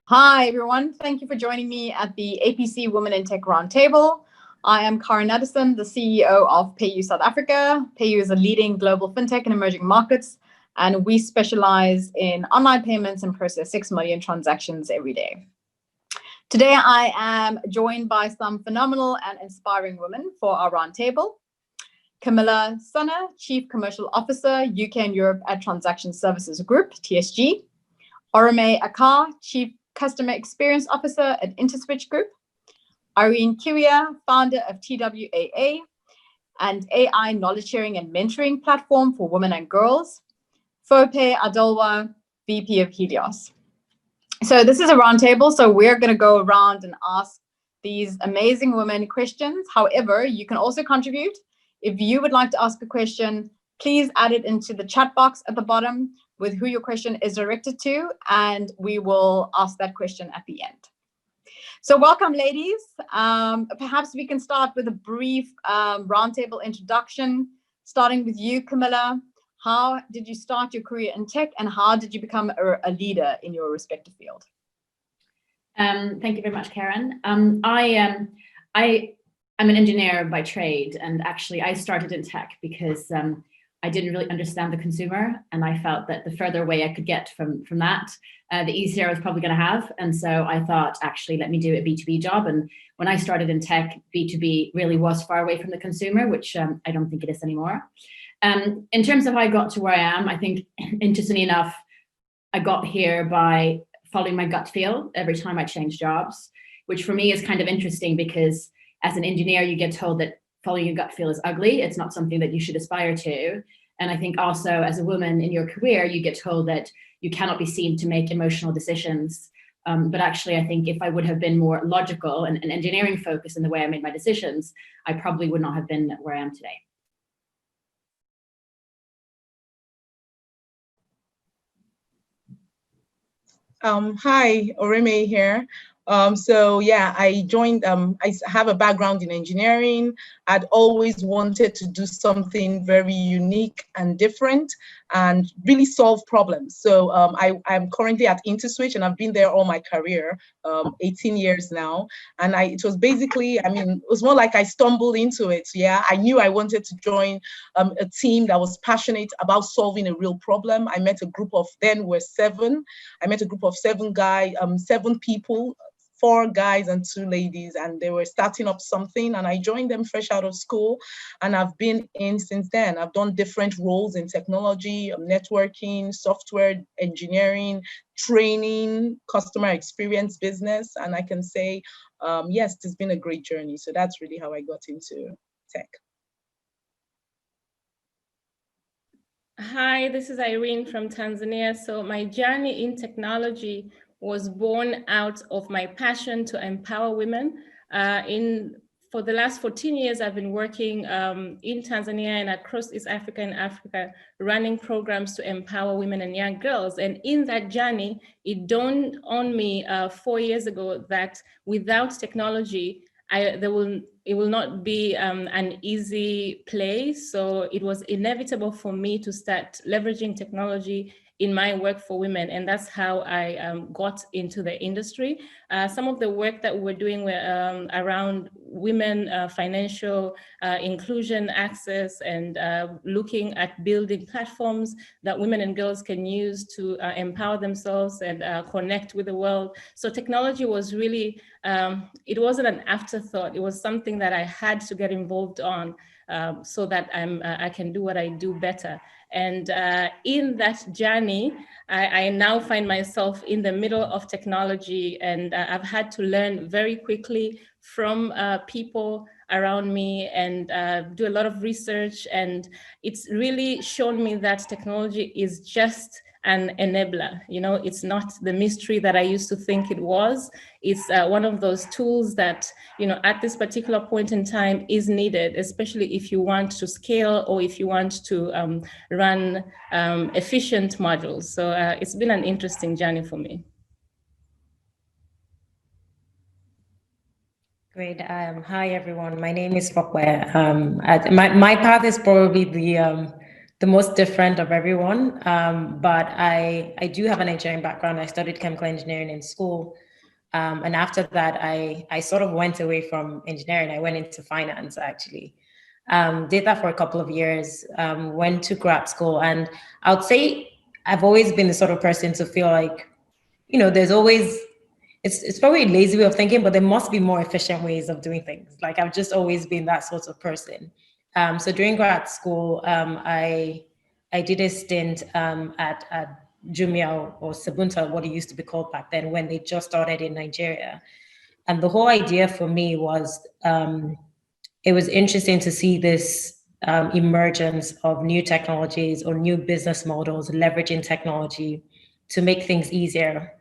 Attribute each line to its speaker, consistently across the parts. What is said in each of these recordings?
Speaker 1: Hi, everyone. Thank you for joining me at the APC Women in Tech Roundtable. I am Nadasen, the CEO of PayU South Africa. PayU is a leading global fintech in emerging markets, and we specialize in online payments and process 6 million transactions every day. Today, I am joined by some phenomenal and inspiring women for our roundtable. Camilla, Chief Commercial Officer, UK and Europe at Transaction Services Group, TSG. Oremeyi, Akah, Chief Customer Experience Officer at Interswitch Group. Irene, Kiwia, founder of TWAA, and AI knowledge sharing and mentoring platform for women and girls. Fope Adelowo, VP of Helios. So this is a roundtable, so we're going to go around and ask these amazing women questions. However, you can also contribute. If you would like to ask a question, please add it into the chat box at the bottom with who your question is directed to, and we will ask that question at the end. So welcome, ladies. Perhaps we can start with a brief roundtable introduction, starting with you, Camilla. How did you start your career in tech, and how did you become a leader in your respective field?
Speaker 2: Thank you very much, Karen. I'm an engineer by trade, and actually I started in tech because I didn't really understand the consumer, and I felt that the further away I could get from that, the easier I was probably going to have. And so I thought, actually, let me do a B2B job. And when I started in tech, B2B really was far away from the consumer, which I don't think it is anymore. In terms of how I got to where I am, I think, interestingly enough, I got here by following my gut feel every time I changed jobs, which for me is kind of interesting because as an engineer, you get told that following your gut feel is ugly. It's not something that you should aspire to. And I think also as a woman in your career, you get told that you cannot be seen to make emotional decisions. But actually, I think if I would have been more logical and engineering focused in the way I made my decisions, I probably would not have been where I am today.
Speaker 3: Hi, Oremeyi here. So yeah, I joined, I have a background in engineering. I'd always wanted to do something very unique and different and really solve problems. So I'm currently at Interswitch, and I've been there all my career, 18 years now. And it was basically, it was more like I stumbled into it. Yeah, I knew I wanted to join a team that was passionate about solving a real problem. I met a group of, then we're 7. I met a group of 7 people, 4 guys and 2 ladies, and they were starting up something, and I joined them fresh out of school, and I've been in since then. I've done different roles in technology, networking, software engineering, training, customer experience, business, and I can say, yes, it's been a great journey. So that's really how I got into tech.
Speaker 4: Hi, this is Irene from Tanzania. So my journey in technology was born out of my passion to empower women. For the last 14 years, I've been working in Tanzania and across East Africa and Africa, running programs to empower women and young girls. And in that journey, it dawned on me 4 years ago that without technology, it will not be an easy play. So it was inevitable for me to start leveraging technology in my work for women, and that's how I got into the industry. Some of the work that we were doing were around women financial inclusion, access, and looking at building platforms that women and girls can use to empower themselves and connect with the world. So technology was really, it wasn't an afterthought. It was something that I had to get involved on so that I can do what I do better. And in that journey, I now find myself in the middle of technology, and I've had to learn very quickly from people around me and do a lot of research. And it's really shown me that technology is just an enabler. You know, it's not the mystery that I used to think it was. It's one of those tools that, you know, at this particular point in time is needed, especially if you want to scale or if you want to run efficient modules. So it's been an interesting journey for me.
Speaker 5: Great. Hi, everyone. My name is Fope. My path is probably the most different of everyone. But I do have an engineering background. I studied chemical engineering in school. And after that, I sort of went away from engineering. I went into finance, actually. Did that for a couple of years, went to grad school. And I would say I've always been the sort of person to feel like, you know, there's always, it's probably a lazy way of thinking, but there must be more efficient ways of doing things. Like I've just always been that sort of person. So during grad school, I did a stint at Jumia or Sabunta, what it used to be called back then, when they just started in Nigeria. And the whole idea for me was, it was interesting to see this emergence of new technologies or new business models leveraging technology to make things easier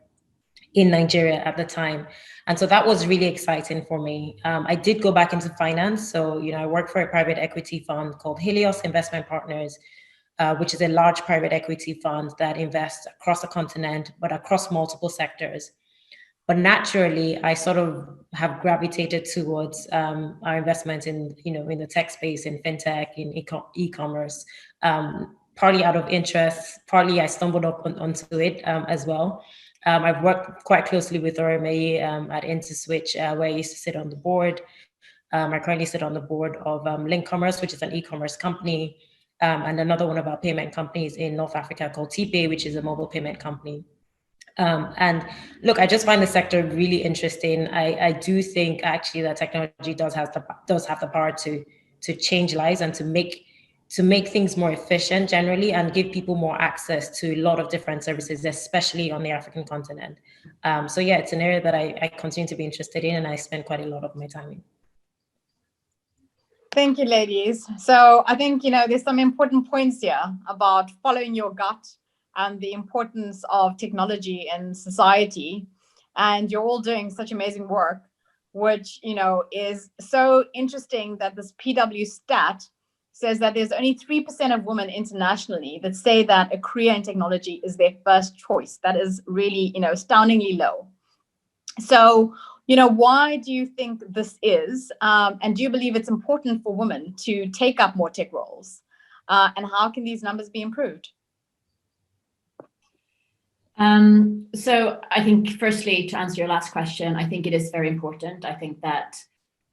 Speaker 5: in Nigeria at the time. And so that was really exciting for me. I did go back into finance. So, you know, I worked for a private equity fund called Helios Partners, which is a large private equity fund that invests across the continent, but across multiple sectors. But naturally, I sort of have gravitated towards our investment in, you know, in the tech space, in fintech, in e-commerce, partly out of interest, partly I stumbled onto it as well. I've worked quite closely with Oremeyi at Interswitch, where I used to sit on the board. I currently sit on the board of Link Commerce, which is an e-commerce company, and another one of our payment companies in North Africa called PayU, which is a mobile payment company. And look, I just find the sector really interesting. I do think actually that technology does have the power to change lives and to make things more efficient generally, and give people more access to a lot of different services, especially on the African continent. So yeah, it's an area that I continue to be interested in, and I spend quite a lot of my time in.
Speaker 1: Thank you, ladies. So I think, you know, there's some important points here about following your gut and the importance of technology in society. And you're all doing such amazing work, which, you know, is so interesting that this PW stat says that there's only 3% of women internationally that say that a career in technology is their first choice. That is really, you know, astoundingly low. So, you know, why do you think this is? And do you believe it's important for women to take up more tech roles? And how can these numbers be improved?
Speaker 2: So I think, firstly, to answer your last question, I think it is very important. I think that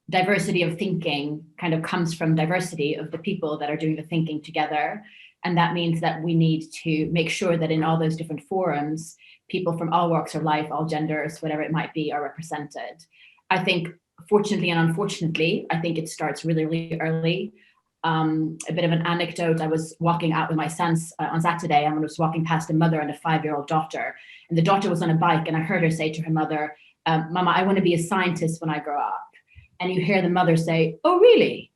Speaker 2: diversity of thinking kind of comes from diversity of the people that are doing the thinking together. And that means that we need to make sure that in all those different forums, people from all walks of life, all genders, whatever it might be, are represented. I think, fortunately and unfortunately, I think it starts really, really early. A bit of an anecdote, I was walking out with my sons on Saturday, and I was walking past a mother and a 5-year-old daughter. And the daughter was on a bike, and I heard her say to her mother, Mama, I want to be a scientist when I grow up. And you hear the mother say, oh, really?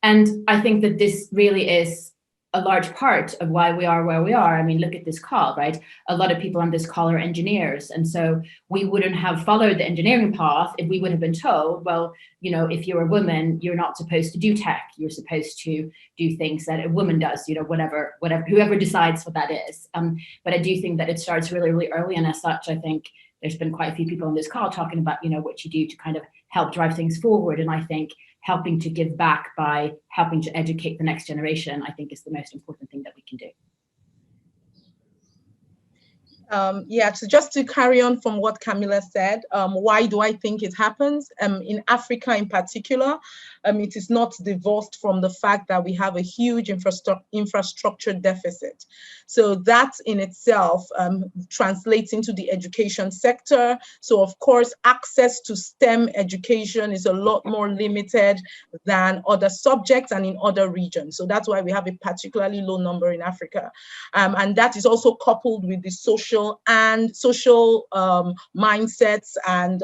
Speaker 2: And I think that this really is a large part of why we are where we are. I mean, look at this call, right? A lot of people on this call are engineers. And so we wouldn't have followed the engineering path if we would have been told, well, you know, if you're a woman, you're not supposed to do tech. You're supposed to do things that a woman does, you know, whatever, whoever decides what that is. But I do think that it starts really, really early. And as such, I think there's been quite a few people on this call talking about, you know, what you do to kind of help drive things forward. And I think helping to give back by helping to educate the next generation, I think, is the most important thing that we can do.
Speaker 3: Yeah, so just to carry on from what Camilla said, why do I think it happens? In Africa in particular, it is not divorced from the fact that we have a huge infrastructure deficit. So that in itself translates into the education sector. So of course, access to STEM education is a lot more limited than other subjects and in other regions. So that's why we have a particularly low number in Africa. And that is also coupled with the social mindsets and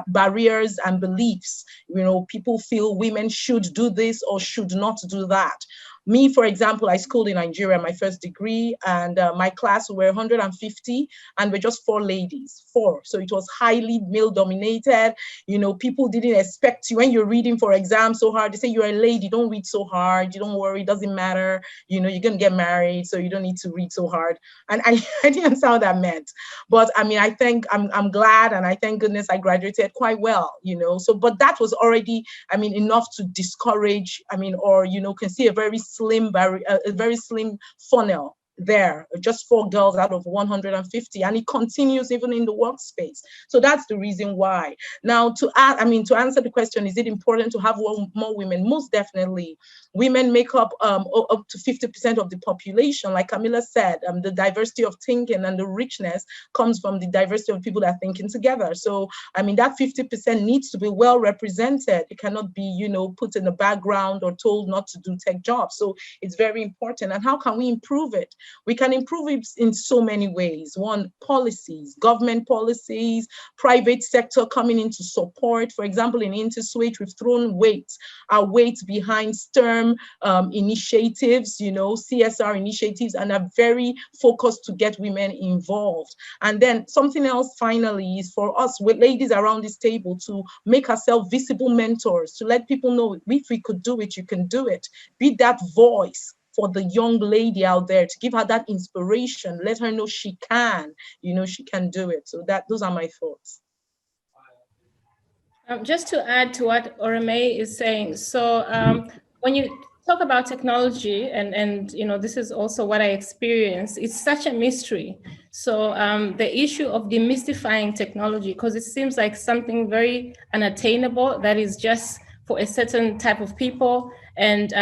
Speaker 3: barriers and beliefs. You know, people feel women should do this or should not do that. Me, for example, I schooled in Nigeria, my first degree, and my class were 150, and we're just 4 ladies, 4. So it was highly male dominated. You know, people didn't expect you when you're reading for exams so hard. They say you're a lady, don't read so hard. You don't worry, it doesn't matter. You know, you're gonna get married, so you don't need to read so hard. And I didn't understand what that meant. But I mean, I think I'm glad, and I thank goodness I graduated quite well. You know, so but that was already, I mean, enough to discourage. I mean, or you know, can see a very slim a very slim funnel there, just 4 girls out of 150, and it continues even in the workspace. So that's the reason why. Now, to answer the question, is it important to have more women? Most definitely. Women make up to 50% of the population. Like Camilla said, the diversity of thinking and the richness comes from the diversity of people that are thinking together. So, I mean, that 50% needs to be well represented. It cannot be, you know, put in the background or told not to do tech jobs. So it's very important. And how can we improve it? We can improve it in so many ways. One, policies, government policies, private sector coming in to support. For example, in Interswitch, we've thrown our weight behind STEM initiatives, you know, CSR initiatives, and are very focused to get women involved. And then something else finally is for us, with ladies around this table, to make ourselves visible mentors, to let people know if we could do it, you can do it. Be that voice for the young lady out there, to give her that inspiration, let her know she can, you know, she can do it. So those are my thoughts.
Speaker 4: Just to add to what Oremeyi is saying, so when you talk about technology, and you know, this is also what I experienced, it's such a mystery. So the issue of demystifying technology, because it seems like something very unattainable that is just for a certain type of people. And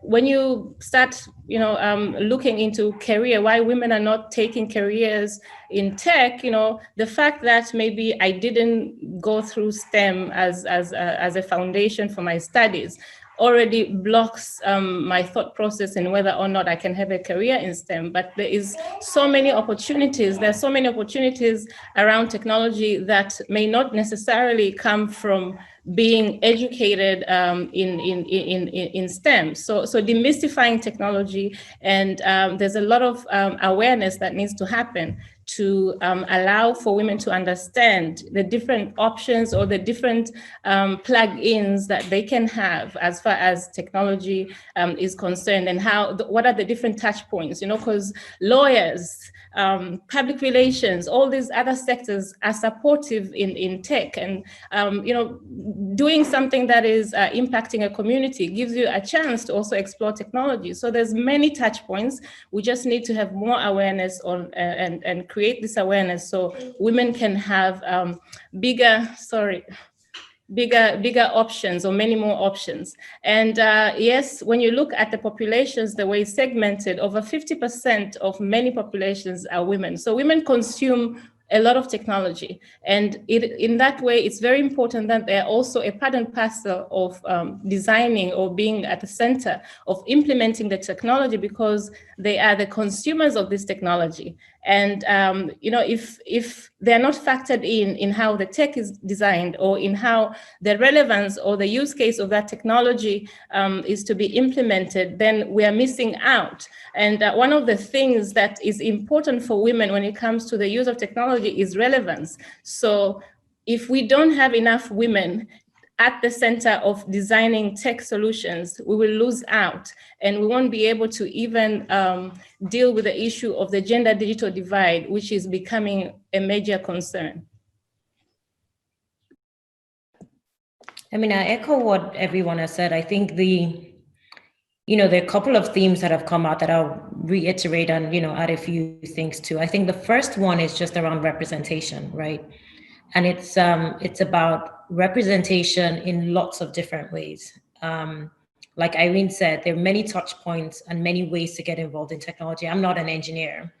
Speaker 4: when you start, you know, looking into career, why women are not taking careers in tech, you know, the fact that maybe I didn't go through STEM as a foundation for my studies already blocks my thought process in whether or not I can have a career in STEM. But there is so many opportunities. There are so many opportunities around technology that may not necessarily come from being educated in STEM. So demystifying technology, and there's a lot of awareness that needs to happen to allow for women to understand the different options or the different plug-ins that they can have as far as technology is concerned, and what are the different touch points, you know, because lawyers, public relations, all these other sectors are supportive in tech, and you know, doing something that is impacting a community gives you a chance to also explore technology. So there's many touch points. We just need to have more awareness on and create this awareness so women can have bigger options, or many more options. And yes, when you look at the populations, the way it's segmented, over 50% of many populations are women. So women consume a lot of technology. And in that way, it's very important that they're also a part and parcel of designing or being at the center of implementing the technology, because they are the consumers of this technology. And you know, if they're not factored in how the tech is designed, or in how the relevance or the use case of that technology is to be implemented, then we are missing out. And one of the things that is important for women when it comes to the use of technology is relevance. So if we don't have enough women at the center of designing tech solutions, we will lose out, and we won't be able to even deal with the issue of the gender digital divide, which is becoming a major concern.
Speaker 5: I mean, I echo what everyone has said. I think there are a couple of themes that have come out that I'll reiterate and, add a few things to. I think the first one is just around representation, right? And it's about representation in lots of different ways. Like Irene said, there are many touch points and many ways to get involved in technology. I'm not an engineer.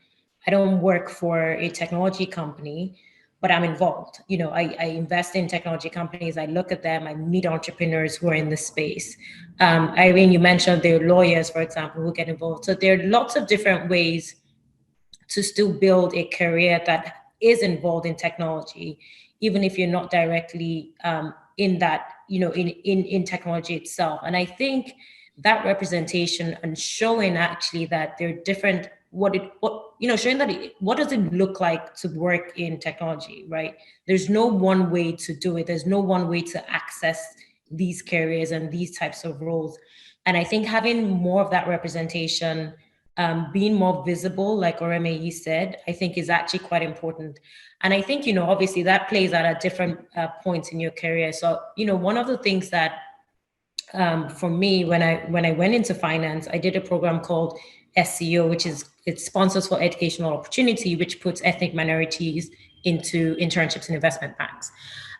Speaker 5: I don't work for a technology company, but I'm involved. I invest in technology companies. I look at them. I meet entrepreneurs who are in the space. Irene, you mentioned there are lawyers, for example, who get involved. So there are lots of different ways to still build a career that is involved in technology, even if you're not directly in that, in technology itself. And I think that representation and showing actually that there are different, showing that what does it look like to work in technology, right? There's no one way to do it. There's no one way to access these careers and these types of roles. And I think having more of that representation, being more visible, like Oremeyi said, I think is actually quite important. And I think, obviously that plays out at different points in your career. So, one of the things that for me, when I went into finance, I did a program called SEO, which is, it's Sponsors for Educational Opportunity, which puts ethnic minorities into internships in investment banks.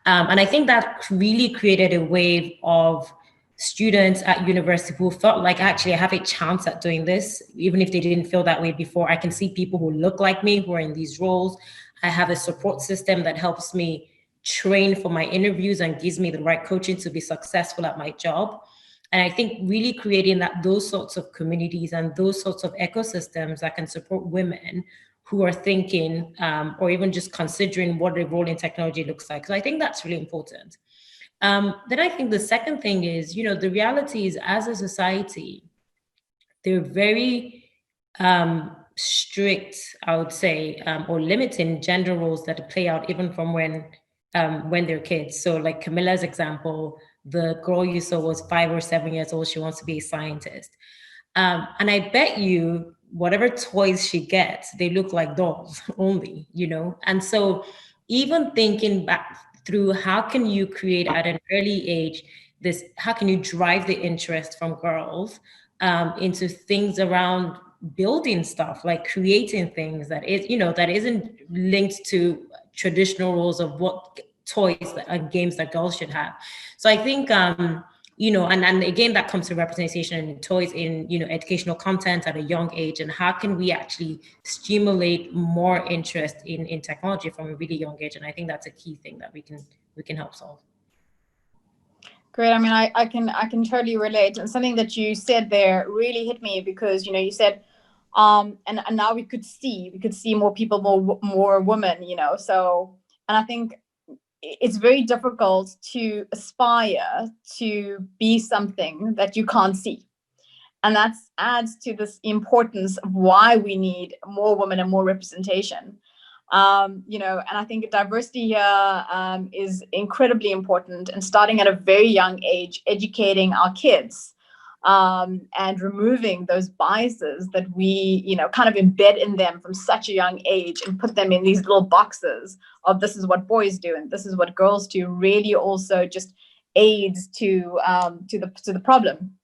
Speaker 5: And I think that really created a wave of students at university who felt like, actually, I have a chance at doing this, even if they didn't feel that way before. I can see people who look like me who are in these roles. I have a support system that helps me train for my interviews and gives me the right coaching to be successful at my job. And I think really creating those sorts of communities and those sorts of ecosystems that can support women who are thinking or even just considering what a role in technology looks like. So I think that's really important. Then I think the second thing is, the reality is, as a society, they're very strict, I would say, or limiting gender roles that play out even from when they're kids. So like Camilla's example, the girl you saw was 5 or 7 years old. She wants to be a scientist. And I bet you whatever toys she gets, they look like dolls only, And so even thinking back through, how can you create at an early age how can you drive the interest from girls into things around building stuff, like creating things that isn't linked to traditional roles of what toys and games that girls should have. So I think, and again, that comes to representation in toys, in, educational content at a young age, and how can we actually stimulate more interest in technology from a really young age? And I think that's a key thing that we can help solve.
Speaker 1: Great. I mean, I can totally relate. And something that you said there really hit me, because, you said, and now we could see more people, more women, so, and I think it's very difficult to aspire to be something that you can't see. And that adds to this importance of why we need more women and more representation. And I think diversity here is incredibly important, and starting at a very young age, educating our kids and removing those biases that we, kind of embed in them from such a young age and put them in these little boxes of this is what boys do and this is what girls do, really also just aids to the problem.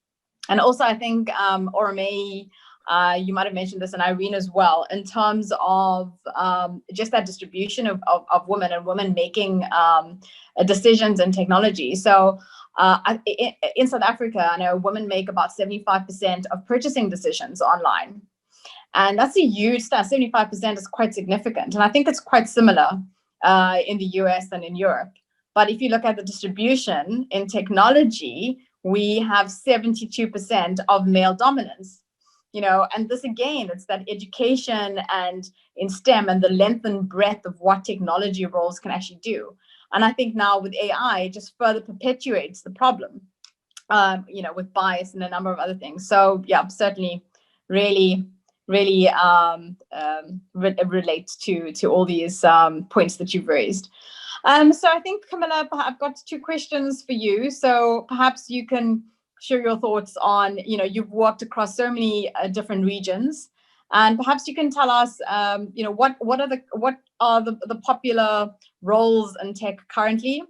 Speaker 1: And also, I think Oremeyi, you might have mentioned this, and Irene as well, in terms of just that distribution of women and women making decisions in technology. So in South Africa, I know women make about 75% of purchasing decisions online. And that's a huge stat. 75% is quite significant. And I think it's quite similar in the US and in Europe. But if you look at the distribution in technology, we have 72% of male dominance. And this again, it's that education and in STEM and the length and breadth of what technology roles can actually do. And I think now with AI, it just further perpetuates the problem, with bias and a number of other things. So yeah, certainly really relates to all these points that you've raised. So I think, Camilla, I've got 2 questions for you. So perhaps you can share your thoughts on, you've worked across so many different regions, and perhaps you can tell us, what are the popular roles in tech currently,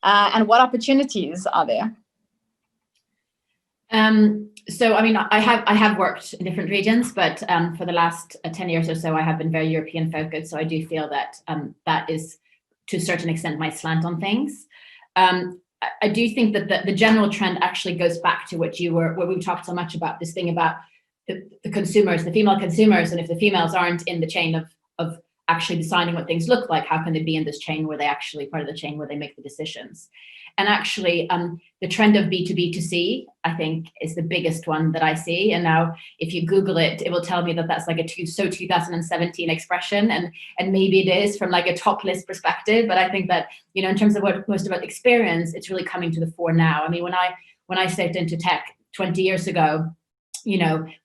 Speaker 1: and what opportunities are there?
Speaker 2: So, I mean, I have worked in different regions, but for the last 10 years or so, I have been very European focused. So I do feel that that is, to a certain extent, my slant on things. I do think that the general trend actually goes back to what we talked so much about, this thing about the consumers, the female consumers, and if the females aren't in the chain of actually deciding what things look like, how can they be in this chain where they actually part of the chain where they make the decisions? And actually, the trend of B2B2C, I think, is the biggest one that I see. And now, if you Google it, it will tell me that that's like a 2017 expression, and maybe it is from like a top list perspective. But I think that, in terms of what most about experience, it's really coming to the fore now. I mean, when I stepped into tech 20 years ago,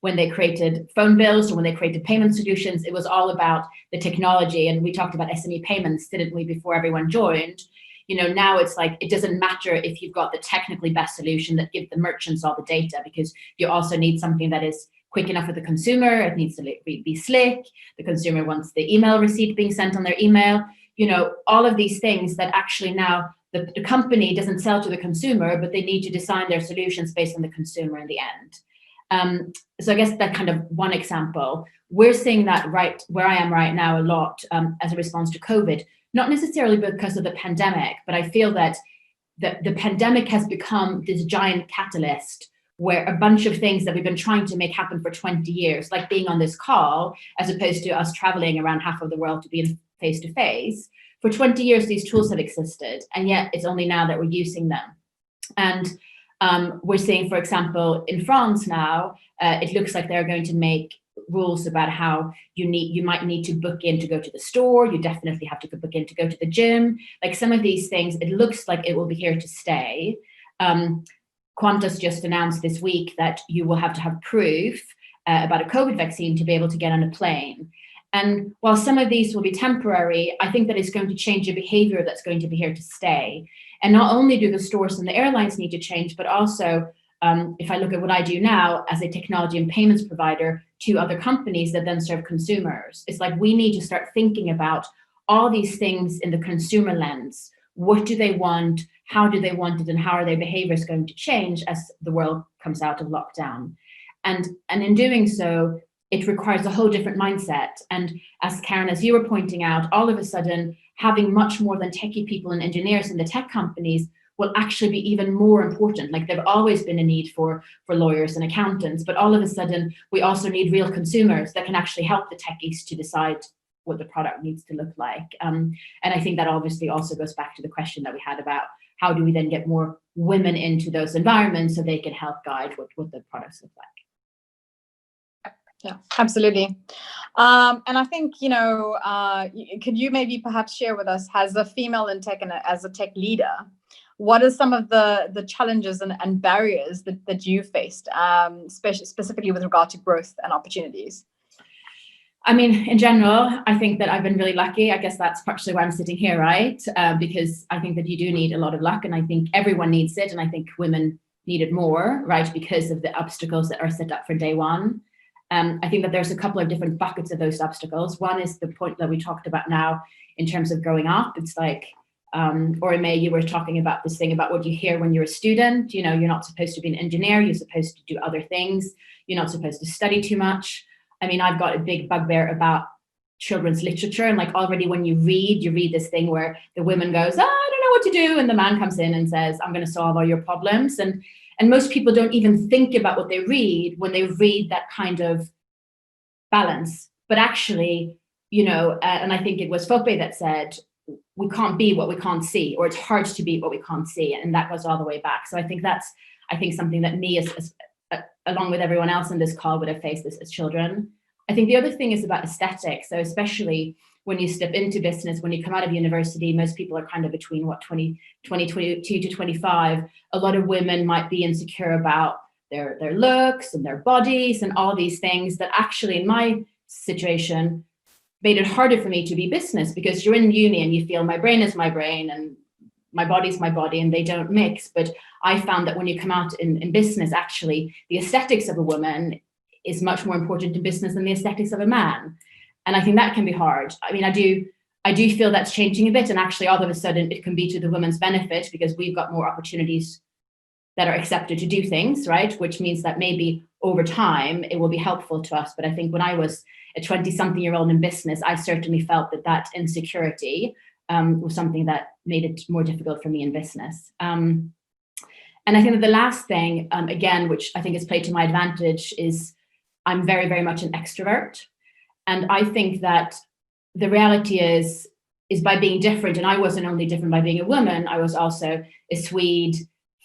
Speaker 2: when they created phone bills or when they created payment solutions, it was all about the technology. And we talked about SME payments, didn't we, before everyone joined? Now it's like, it doesn't matter if you've got the technically best solution that gives the merchants all the data, because you also need something that is quick enough for the consumer. It needs to be slick. The consumer wants the email receipt being sent on their email. All of these things that actually now the company doesn't sell to the consumer, but they need to design their solutions based on the consumer in the end. So I guess that kind of one example. We're seeing that right where I am right now a lot as a response to COVID, not necessarily because of the pandemic, but I feel that the pandemic has become this giant catalyst where a bunch of things that we've been trying to make happen for 20 years, like being on this call, as opposed to us traveling around half of the world to be face-to-face, for 20 years, these tools have existed, and yet it's only now that we're using them. And we're seeing, for example, in France now, it looks like they're going to make rules about how you might need to book in to go to the store. You definitely have to book in to go to the gym. Like some of these things, it looks like it will be here to stay. Qantas just announced this week that you will have to have proof about a COVID vaccine to be able to get on a plane. And while some of these will be temporary, I think that it's going to change a behavior that's going to be here to stay. And not only do the stores and the airlines need to change, but also if I look at what I do now as a technology and payments provider to other companies that then serve consumers, it's like we need to start thinking about all these things in the consumer lens. What do they want? How do they want it? And how are their behaviors going to change as the world comes out of lockdown? And in doing so, it requires a whole different mindset. And as Karen, as you were pointing out, all of a sudden, having much more than techie people and engineers in the tech companies will actually be even more important. Like there've always been a need for lawyers and accountants, but all of a sudden, we also need real consumers that can actually help the techies to decide what the product needs to look like. And I think that obviously also goes back to the question that we had about how do we then get more women into those environments so they can help guide what the products look like.
Speaker 1: Yeah, absolutely. And I think, could you maybe perhaps share with us, as a female in tech and as a tech leader, what are some of the challenges and barriers that you faced, specifically with regard to growth and opportunities?
Speaker 2: I mean, in general, I think that I've been really lucky. I guess that's partially why I'm sitting here, right? Because I think that you do need a lot of luck, and I think everyone needs it, and I think women need it more, right? Because of the obstacles that are set up for day one. I think that there's a couple of different buckets of those obstacles. One is the point that we talked about now in terms of growing up. It's like, Oremeyi, you were talking about this thing about what you hear when you're a student. You know, you're not supposed to be an engineer. You're supposed to do other things. You're not supposed to study too much. I mean, I've got a big bugbear about children's literature. And like already when you read this thing where the woman goes, oh, I don't know what to do. And the man comes in and says, I'm going to solve all your problems. And most people don't even think about what they read when they read that kind of balance. But actually, and I think it was Fope that said, we can't be what we can't see, or it's hard to be what we can't see. And that goes all the way back. So I think that's, something that me, as along with everyone else in this call, would have faced this as children. I think the other thing is about aesthetics. So especially when you step into business, when you come out of university, most people are kind of between 22 to 25. A lot of women might be insecure about their looks and their bodies and all these things that actually in my situation made it harder for me to be business, because you're in uni and you feel my brain is my brain and my body's my body and they don't mix. But I found that when you come out in business, actually the aesthetics of a woman is much more important in business than the aesthetics of a man. And I think that can be hard. I mean, I do feel that's changing a bit. And actually, all of a sudden, it can be to the women's benefit, because we've got more opportunities that are accepted to do things, right? Which means that maybe over time, it will be helpful to us. But I think when I was a 20-something-year-old in business, I certainly felt that insecurity was something that made it more difficult for me in business. And I think that the last thing, again, which I think has played to my advantage, is I'm very, very much an extrovert. And I think that the reality is by being different, and I wasn't only different by being a woman, I was also a Swede,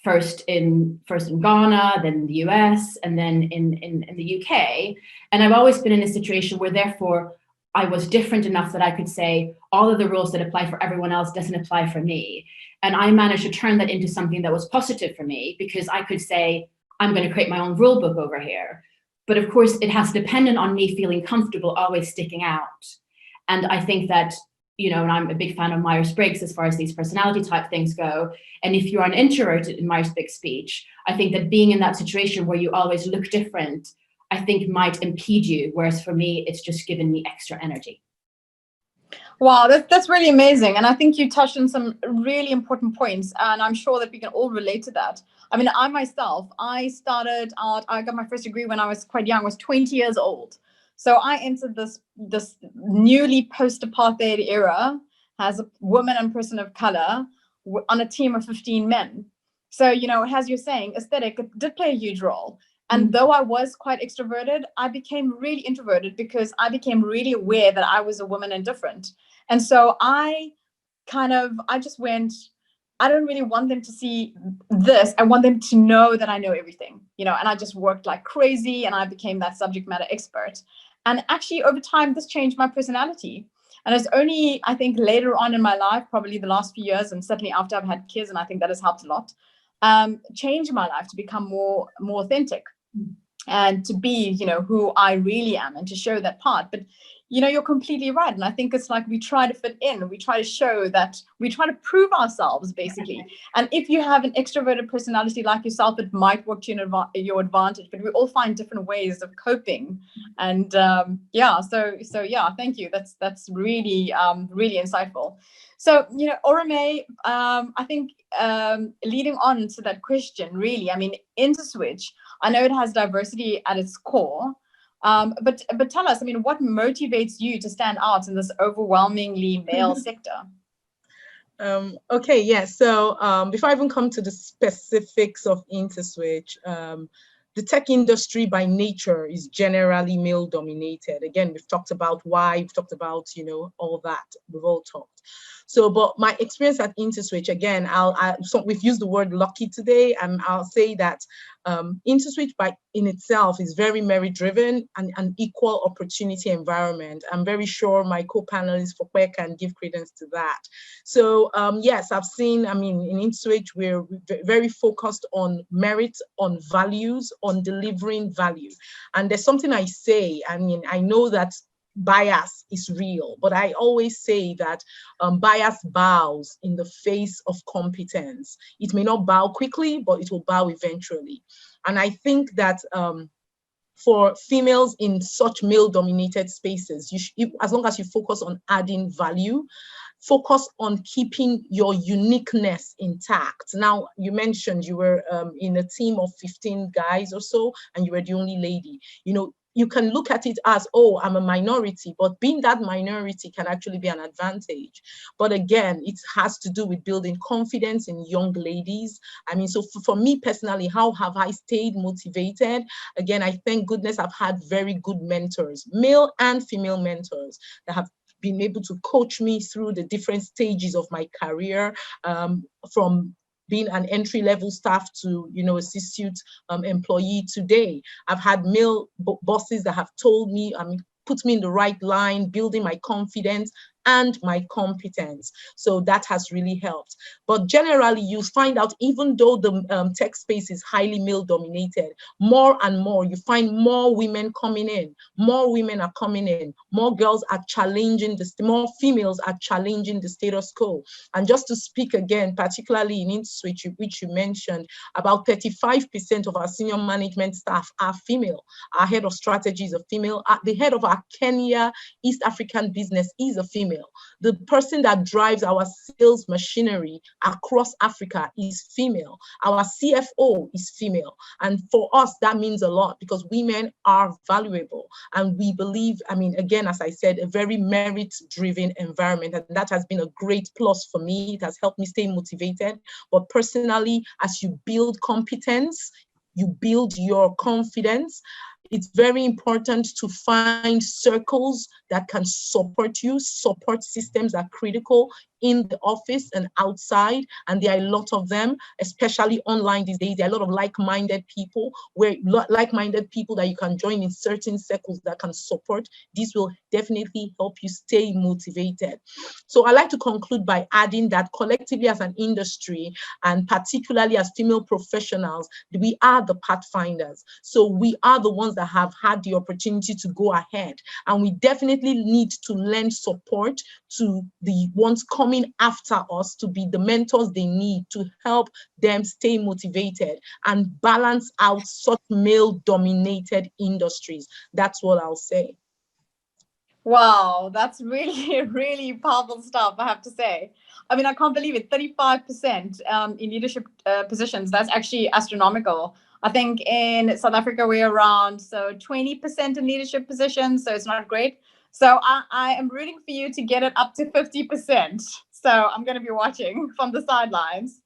Speaker 2: first in Ghana, then in the US, and then in the UK. And I've always been in a situation where therefore I was different enough that I could say all of the rules that apply for everyone else doesn't apply for me. And I managed to turn that into something that was positive for me, because I could say, I'm going to create my own rule book over here. But of course, it has depended on me feeling comfortable always sticking out. And I think that, and I'm a big fan of Myers-Briggs as far as these personality type things go. And if you're an introvert in Myers-Briggs speech, I think that being in that situation where you always look different, I think might impede you. Whereas for me, it's just given me extra energy.
Speaker 1: Wow, that's really amazing. And I think you touched on some really important points. And I'm sure that we can all relate to that. I mean, I myself, I got my first degree when I was quite young, I was 20 years old. So I entered this newly post-apartheid era as a woman and person of color on a team of 15 men. So, as you're saying, aesthetic did play a huge role. And though I was quite extroverted, I became really introverted because I became really aware that I was a woman and different. And so I just went, I don't really want them to see this. I want them to know that I know everything, and I just worked like crazy and I became that subject matter expert. And actually over time, this changed my personality. And it's only, I think, later on in my life, probably the last few years, and certainly after I've had kids, and I think that has helped a lot, changed my life to become more authentic and to be, who I really am and to show that part. But, you're completely right. And I think it's like we try to fit in, we try to show that, we try to prove ourselves, basically. And if you have an extroverted personality like yourself, it might work to your advantage, but we all find different ways of coping. And so yeah, thank you. That's really, really insightful. So, Oremeyi, I think leading on to that question, really, I mean, Interswitch, I know it has diversity at its core, but tell us, I mean, what motivates you to stand out in this overwhelmingly male sector?
Speaker 3: Okay, yeah. So before I even come to the specifics of Interswitch, the tech industry by nature is generally male dominated. Again, we've talked about why, we've talked about, all that, we've all talked. So, but my experience at Interswitch, again, so we've used the word lucky today, and I'll say that Interswitch in itself is very merit driven and an equal opportunity environment. I'm very sure my co-panelist Fope can give credence to that. So yes, I've seen, I mean, in Interswitch, we're very focused on merit, on values, on delivering value. And there's something I say, I mean, I know that bias is real, but I always say that bias bows in the face of competence. It may not bow quickly, but it will bow eventually. And I think that for females in such male-dominated spaces, as long as you focus on adding value, focus on keeping your uniqueness intact. Now, you mentioned you were in a team of 15 guys or so, and you were the only lady. You can look at it as, oh, I'm a minority, but being that minority can actually be an advantage. But again, it has to do with building confidence in young ladies. I mean, so for me personally, how have I stayed motivated? Again, I thank goodness I've had very good mentors, male and female mentors, that have been able to coach me through the different stages of my career, from being an entry-level staff to, assistant employee today. I've had male bosses that have told me, I mean, put me in the right line, building my confidence and my competence. So that has really helped. But generally, you find out, even though the tech space is highly male dominated, more and more, you find more women coming in, more women are coming in, more girls are challenging more females are challenging the status quo. And just to speak again, particularly in Interswitch, which you mentioned, about 35% of our senior management staff are female. Our head of strategy is a female. The head of our Kenya East African business is a female. The person that drives our sales machinery across Africa is female. Our CFO is female. And for us, that means a lot, because women are valuable. And we believe, I mean, again, as I said, a very merit-driven environment. And that has been a great plus for me. It has helped me stay motivated. But personally, as you build competence, you build your confidence. It's very important to find circles that can support you. Support systems are critical in the office and outside, and there are a lot of them, especially online these days. There are a lot of like-minded people, that you can join in certain circles that can support. This will definitely help you stay motivated. So I like to conclude by adding that collectively as an industry, and particularly as female professionals, we are the pathfinders. So we are the ones that have had the opportunity to go ahead, and we definitely need to lend support to the ones coming after us, to be the mentors they need to help them stay motivated and balance out such male-dominated industries. That's what I'll say.
Speaker 1: Wow, that's really, really powerful stuff, I have to say. I mean, I can't believe it. 35% in leadership positions. That's actually astronomical. I think in South Africa, we're around 20% in leadership positions. So it's not great. So I am rooting for you to get it up to 50%. So I'm going to be watching from the sidelines.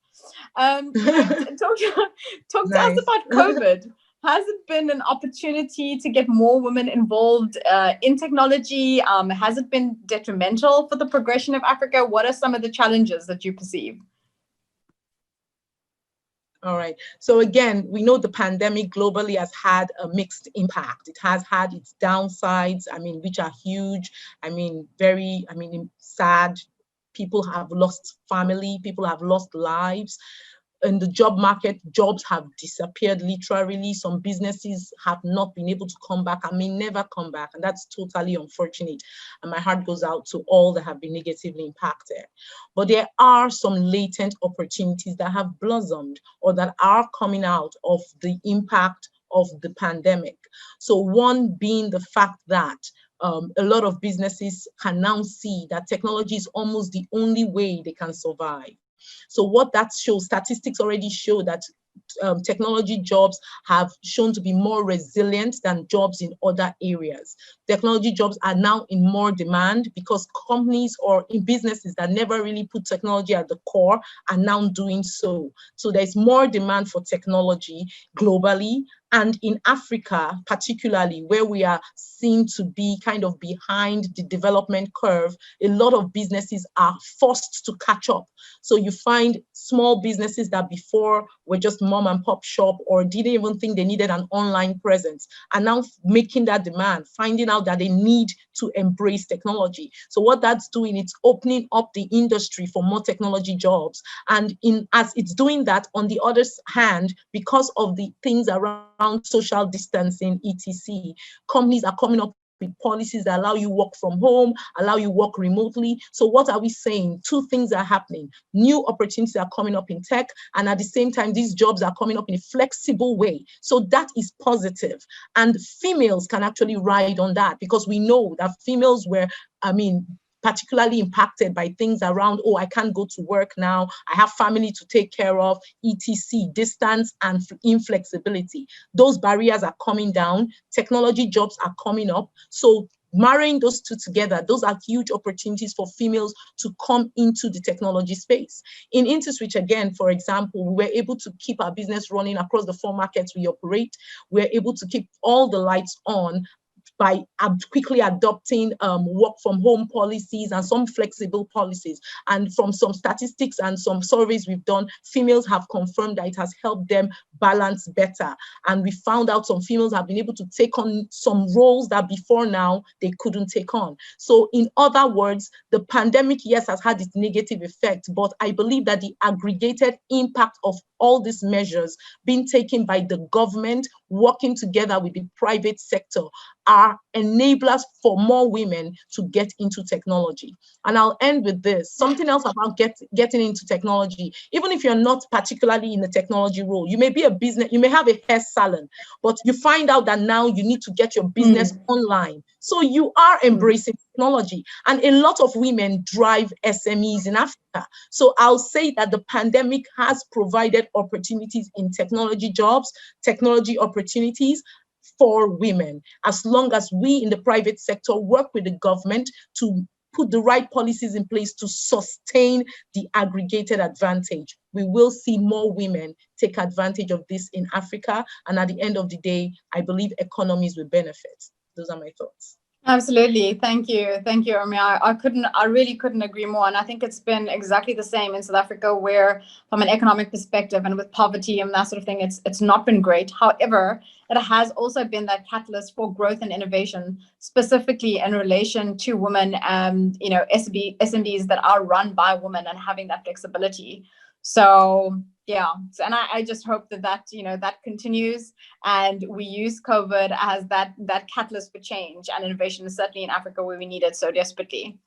Speaker 1: Talk to us
Speaker 3: Nice.
Speaker 1: about COVID. Has it been an opportunity to get more women involved in technology? Has it been detrimental for the progression of Africa? What are some of the challenges that you perceive?
Speaker 3: All right. So again, we know the pandemic globally has had a mixed impact. It has had its downsides, I mean, which are huge. I mean, sad. People have lost family, people have lost lives. In the job market, jobs have disappeared literally. Some businesses have not been able to come back and may never come back. And that's totally unfortunate. And my heart goes out to all that have been negatively impacted. But there are some latent opportunities that have blossomed or that are coming out of the impact of the pandemic. So one being the fact that a lot of businesses can now see that technology is almost the only way they can survive. So what that shows, statistics already show that technology jobs have shown to be more resilient than jobs in other areas. Technology jobs are now in more demand because companies or in businesses that never really put technology at the core are now doing so. So there's more demand for technology globally. And in Africa, particularly where we are seen to be kind of behind the development curve, a lot of businesses are forced to catch up. So you find small businesses that before were just mom and pop shop or didn't even think they needed an online presence are now making that demand, finding out that they need to embrace technology. So what that's doing, it's opening up the industry for more technology jobs. And as it's doing that, on the other hand, because of the things around social distancing, etc., companies are coming up with policies that allow you work from home, allow you work remotely. So what are we saying? Two things are happening. New opportunities are coming up in tech, and at the same time, these jobs are coming up in a flexible way. So that is positive. And females can actually ride on that because we know that females were, particularly impacted by things around, oh, I can't go to work now, I have family to take care of, etc., distance and inflexibility. Those barriers are coming down, technology jobs are coming up. So marrying those two together, those are huge opportunities for females to come into the technology space. In Interswitch, again, for example, we were able to keep our business running across the 4 markets we operate. We're able to keep all the lights on by quickly adopting work from home policies and some flexible policies. And from some statistics and some surveys we've done, females have confirmed that it has helped them balance better. And we found out some females have been able to take on some roles that before now they couldn't take on. So in other words, the pandemic, yes, has had its negative effect, but I believe that the aggregated impact of all these measures being taken by the government, working together with the private sector, are enablers for more women to get into technology. And I'll end with this. Something else about getting into technology. Even if you're not particularly in the technology role, you may be a business, you may have a hair salon, but you find out that now you need to get your business online. So you are embracing technology. And a lot of women drive SMEs in Africa. So I'll say that the pandemic has provided opportunities in technology jobs, technology opportunities for women, as long as we in the private sector work with the government to put the right policies in place to sustain the aggregated advantage. We will see more women take advantage of this in Africa. And at the end of the day, I believe economies will benefit. Those are my thoughts.
Speaker 1: Absolutely. Thank you. Thank you, Oremeyi. I really couldn't agree more. And I think it's been exactly the same in South Africa, where from an economic perspective and with poverty and that sort of thing, it's not been great. However, it has also been that catalyst for growth and innovation, specifically in relation to women and, SMBs that are run by women and having that flexibility. So yeah, and I just hope that continues, and we use COVID as that catalyst for change and innovation, certainly in Africa where we need it so desperately.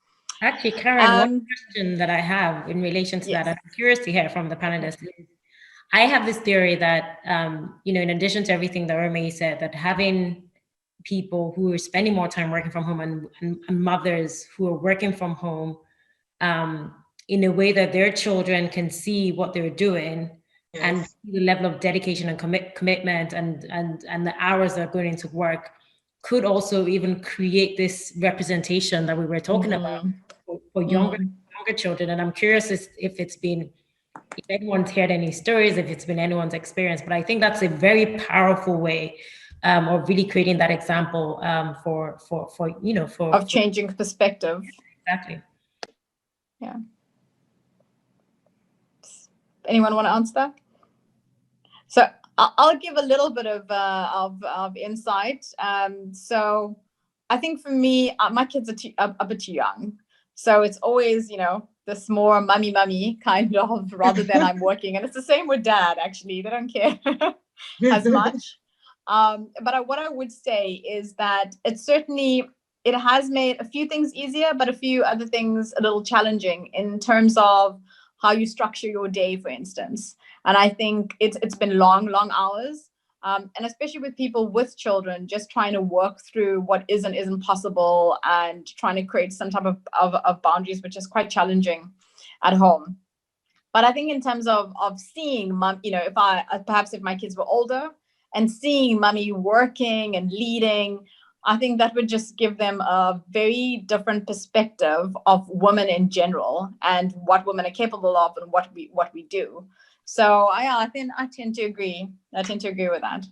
Speaker 5: Actually, Karen, one question that I have in relation to that, I'm curious to hear from the panelists. I have this theory that, in addition to everything that Oremeyi said, that having people who are spending more time working from home and mothers who are working from home in a way that their children can see what they're doing. Yes. And the level of dedication and commitment and the hours that are going into work could also even create this representation that we were talking about for younger children. And I'm curious if anyone's heard any stories, if it's been anyone's experience, but I think that's a very powerful way of really creating that example for
Speaker 1: changing perspective.
Speaker 5: Exactly.
Speaker 1: Yeah. Anyone want to answer that? So I'll give a little bit of insight. So I think for me, my kids are a bit too young. So it's always, this more mummy kind of, rather than I'm working. And it's the same with dad, actually. They don't care as much. But what I would say is that it has made a few things easier, but a few other things a little challenging in terms of how you structure your day, for instance. And I think it's been long hours. And especially with people with children, just trying to work through what is and isn't possible and trying to create some type of boundaries, which is quite challenging at home. But I think in terms of seeing mom, if my kids were older and seeing mommy working and leading, I think that would just give them a very different perspective of women in general and what women are capable of and what we do. So I tend to agree. I tend to agree with that.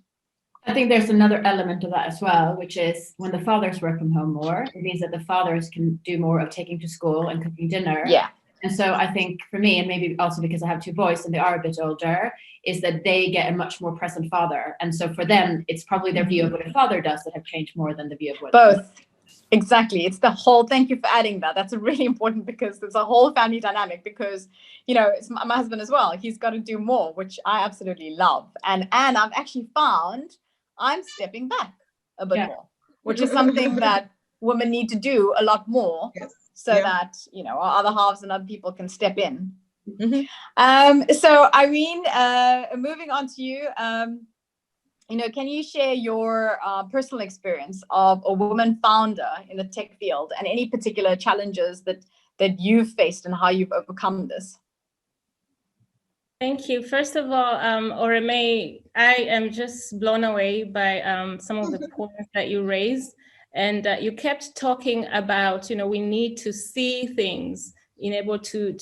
Speaker 2: I think there's another element of that as well, which is when the fathers work from home more, it means that the fathers can do more of taking to school and cooking dinner.
Speaker 1: Yeah.
Speaker 2: And so I think for me, and maybe also because I have two boys and they are a bit older, is that they get a much more present father. And so for them, it's probably their view of what a father does that have changed more than the view of what
Speaker 1: both. Exactly. It's the whole, thank you for adding that. That's really important because there's a whole family dynamic because, it's my husband as well. He's got to do more, which I absolutely love. And I've actually found I'm stepping back a bit more, which is something that women need to do a lot more that, our other halves and other people can step in. So Irene, moving on to you, can you share your personal experience of a woman founder in the tech field and any particular challenges that you've faced and how you've overcome this?
Speaker 4: Thank you. First of all, Oremeyi, I am just blown away by some of the points that you raised. And you kept talking about, we need to see things, able to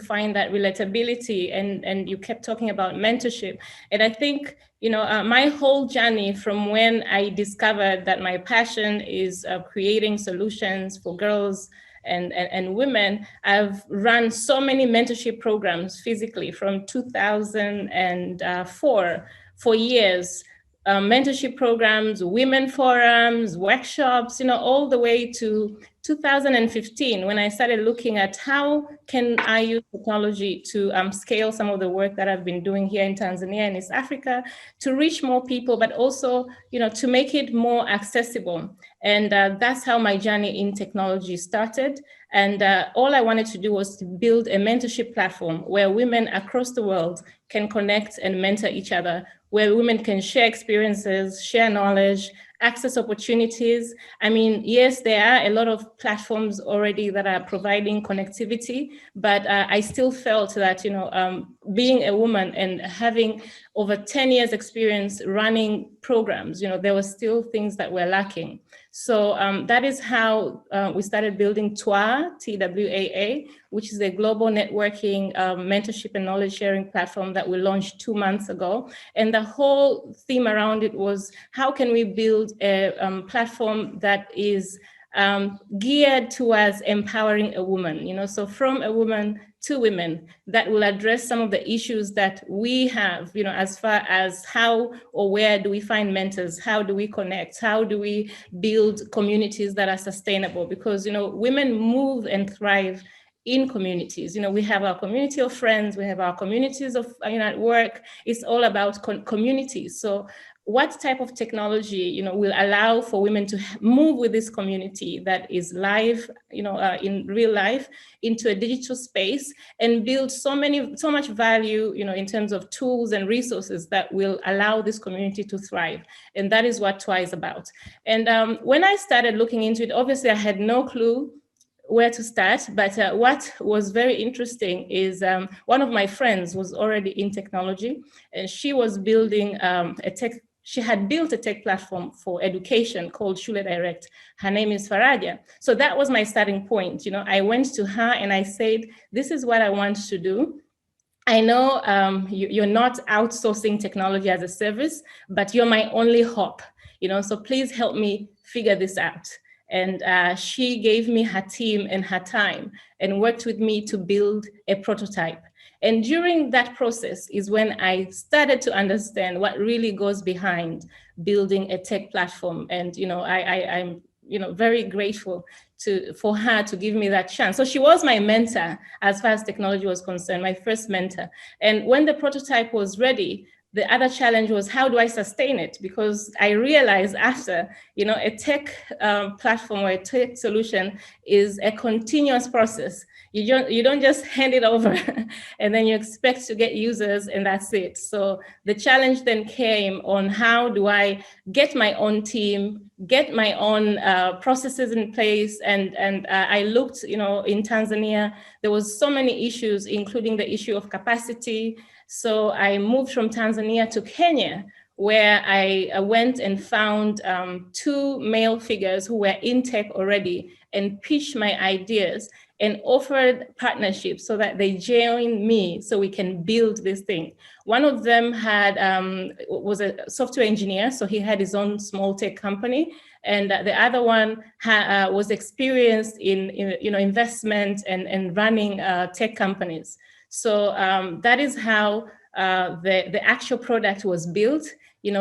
Speaker 4: find that relatability, and you kept talking about mentorship. And I think, my whole journey from when I discovered that my passion is creating solutions for girls and women, I've run so many mentorship programs physically from 2004 for years. Mentorship programs, women forums, workshops, all the way to 2015, when I started looking at how can I use technology to scale some of the work that I've been doing here in Tanzania and East Africa to reach more people, but also, to make it more accessible. And that's how my journey in technology started. And all I wanted to do was to build a mentorship platform where women across the world can connect and mentor each other, where women can share experiences, share knowledge, access opportunities. I mean, yes, there are a lot of platforms already that are providing connectivity, but I still felt that, being a woman and having over 10 years experience running programs, there were still things that were lacking. So that is how we started building Twaa, TWAA, which is a global networking, mentorship and knowledge sharing platform that we launched 2 months ago. And the whole theme around it was, how can we build a platform that is geared towards empowering a woman, so from a woman to women, that will address some of the issues that we have, as far as how or where do we find mentors, how do we connect, how do we build communities that are sustainable, because, women move and thrive in communities. We have our community of friends, we have our communities of, at work. It's all about communities. So what type of technology, will allow for women to move with this community that is live, in real life, into a digital space and build so much value, in terms of tools and resources that will allow this community to thrive. And that is what Twaa is about. And when I started looking into it, obviously I had no clue where to start, but what was very interesting is one of my friends was already in technology, and she was building she had built a tech platform for education called Shule Direct. Her name is Faraja. So that was my starting point. I went to her and I said, this is what I want to do. I know you're not outsourcing technology as a service, but you're my only hope, so please help me figure this out. And she gave me her team and her time and worked with me to build a prototype. And during that process is when I started to understand what really goes behind building a tech platform. And I'm very grateful for her to give me that chance. So she was my mentor as far as technology was concerned, my first mentor. And when the prototype was ready, the other challenge was, how do I sustain it? Because I realized after, a tech platform or a tech solution is a continuous process. You don't just hand it over and then you expect to get users and that's it. So the challenge then came on, how do I get my own team, get my own processes in place? And I looked, in Tanzania, there was so many issues, including the issue of capacity. So I moved from Tanzania to Kenya, where I went and found 2 male figures who were in tech already and pitched my ideas and offered partnerships so that they join me so we can build this thing. One of them was a software engineer, so he had his own small tech company. And the other one was experienced in investment and running tech companies. So that is how the actual product was built.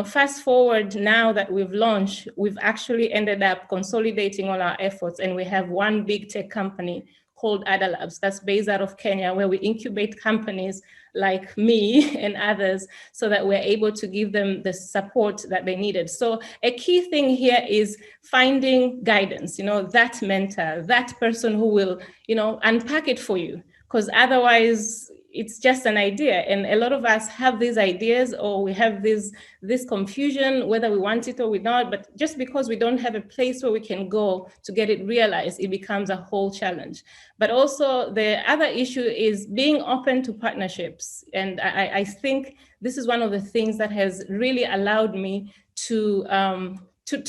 Speaker 4: Fast forward now that we've launched, we've actually ended up consolidating all our efforts, and we have one big tech company called Adeola that's based out of Kenya, where we incubate companies like me and others so that we're able to give them the support that they needed. So a key thing here is finding guidance, that mentor, that person who will, unpack it for you, because otherwise it's just an idea. And a lot of us have these ideas, or we have this confusion, whether we want it or we not, but just because we don't have a place where we can go to get it realized, it becomes a whole challenge. But also the other issue is being open to partnerships. And I think this is one of the things that has really allowed me to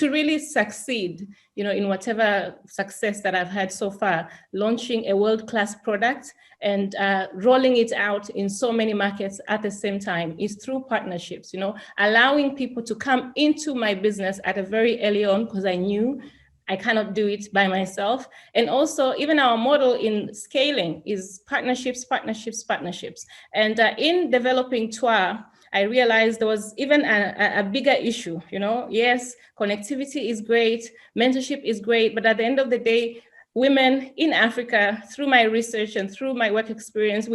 Speaker 4: really succeed, in whatever success that I've had so far, launching a world-class product and rolling it out in so many markets at the same time is through partnerships, allowing people to come into my business at a very early on, because I knew I cannot do it by myself. And also even our model in scaling is partnerships. And in developing Twaa, I realized there was even a bigger issue, Yes, connectivity is great, mentorship is great, but at the end of the day, women in Africa, through my research and through my work experience,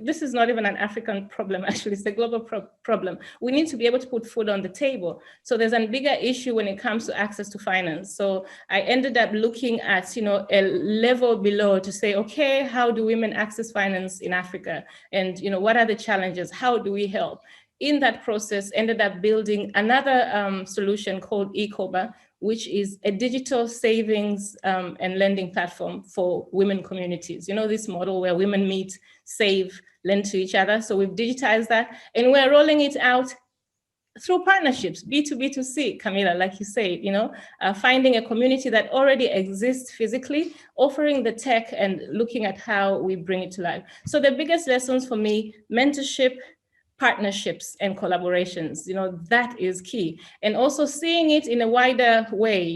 Speaker 4: this is not even an African problem, actually, it's a global problem. We need to be able to put food on the table. So there's a bigger issue when it comes to access to finance. So I ended up looking at, a level below to say, okay, how do women access finance in Africa? And, what are the challenges? How do we help? In that process, ended up building another solution called eCoba, which is a digital savings and lending platform for women communities. This model where women meet, save, lend to each other. So we've digitized that, and we're rolling it out through partnerships, B2B2C, Camilla, like you said, finding a community that already exists physically, offering the tech and looking at how we bring it to life. So the biggest lessons for me, mentorship, partnerships and collaborations, that is key. And also seeing it in a wider way,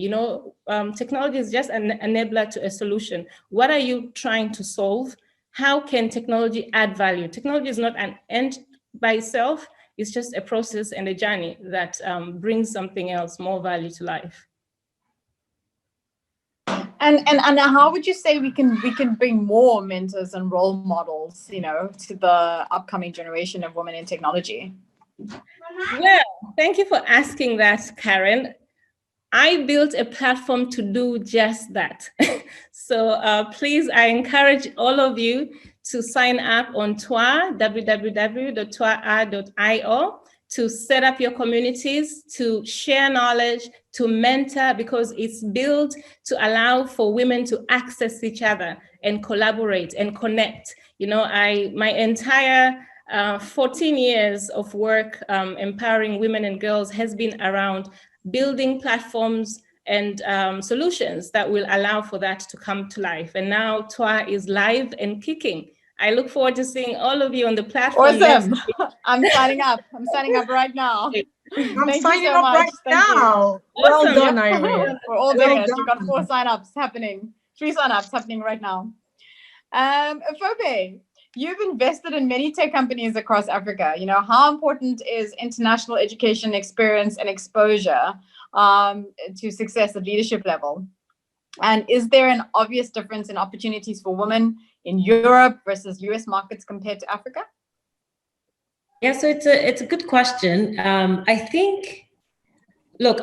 Speaker 4: technology is just an enabler to a solution. What are you trying to solve? How can technology add value? Technology is not an end by itself. It's just a process and a journey that brings something else, more value to life.
Speaker 1: And how would you say we can bring more mentors and role models, to the upcoming generation of women in technology?
Speaker 4: Well, thank you for asking that, Karen. I built a platform to do just that. So please, I encourage all of you to sign up on Twaa, www.twaa.io, to set up your communities, to share knowledge, to mentor, because it's built to allow for women to access each other and collaborate and connect. You know, my entire 14 years of work empowering women and girls has been around building platforms and solutions that will allow for that to come to life. And now Twaa is live and kicking. I look forward to seeing all of you on the platform.
Speaker 1: Awesome. I'm signing up. I'm signing up right now.
Speaker 3: I'm signing up right
Speaker 1: Thank
Speaker 3: now.
Speaker 1: You.
Speaker 3: Well
Speaker 1: Awesome.
Speaker 3: done, Irene.
Speaker 1: We're all
Speaker 3: Well
Speaker 1: doing it.
Speaker 3: done.
Speaker 1: We've got 4 signups happening. 3 signups happening right now. Fope, you've invested in many tech companies across Africa. You know, how important is international education, experience, and exposure to success at leadership level? And is there an obvious difference in opportunities for women in Europe versus US markets compared to Africa?
Speaker 5: Yeah, so it's a good question. I think, look,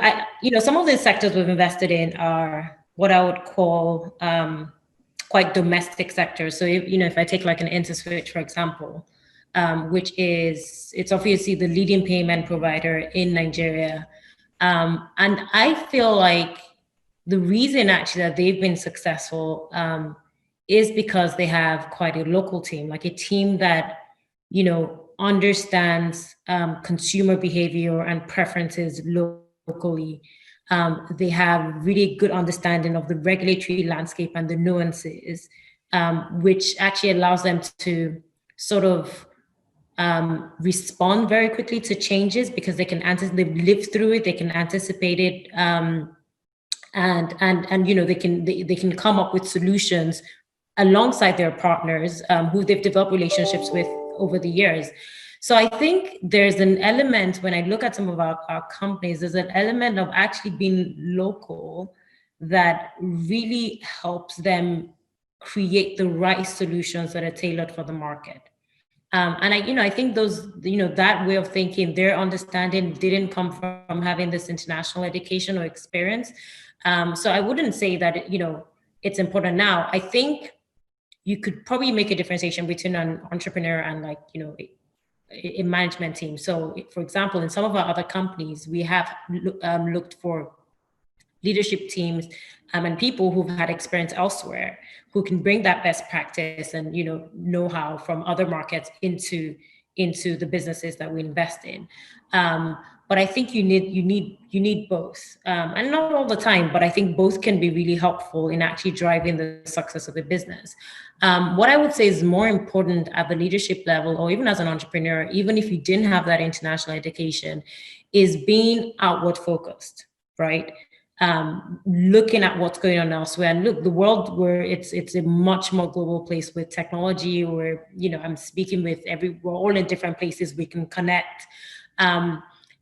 Speaker 5: some of the sectors we've invested in are what I would call quite domestic sectors. So if I take like an Interswitch, for example, which it's obviously the leading payment provider in Nigeria. And I feel like the reason actually that they've been successful is because they have quite a local team, like a team that, understands consumer behavior and preferences locally. They have really good understanding of the regulatory landscape and the nuances, which actually allows them to sort of respond very quickly to changes because they've lived through it, they can anticipate it, and they can come up with solutions alongside their partners who they've developed relationships with over the years. So I think there's an element, when I look at some of our companies, there's an element of actually being local that really helps them create the right solutions that are tailored for the market. And I think those, that way of thinking, their understanding didn't come from having this international education or experience. So I wouldn't say that, it's important now. I think you could probably make a differentiation between an entrepreneur and a management team. So for example, in some of our other companies, we have looked for leadership teams and people who've had experience elsewhere who can bring that best practice and know-how from other markets into the businesses that we invest in. But I think you need both, and not all the time, but I think both can be really helpful in actually driving the success of the business. What I would say is more important at the leadership level, or even as an entrepreneur, even if you didn't have that international education, is being outward focused, right? Looking at what's going on elsewhere. And look, the world where it's a much more global place with technology, where I'm speaking with we're all in different places, we can connect.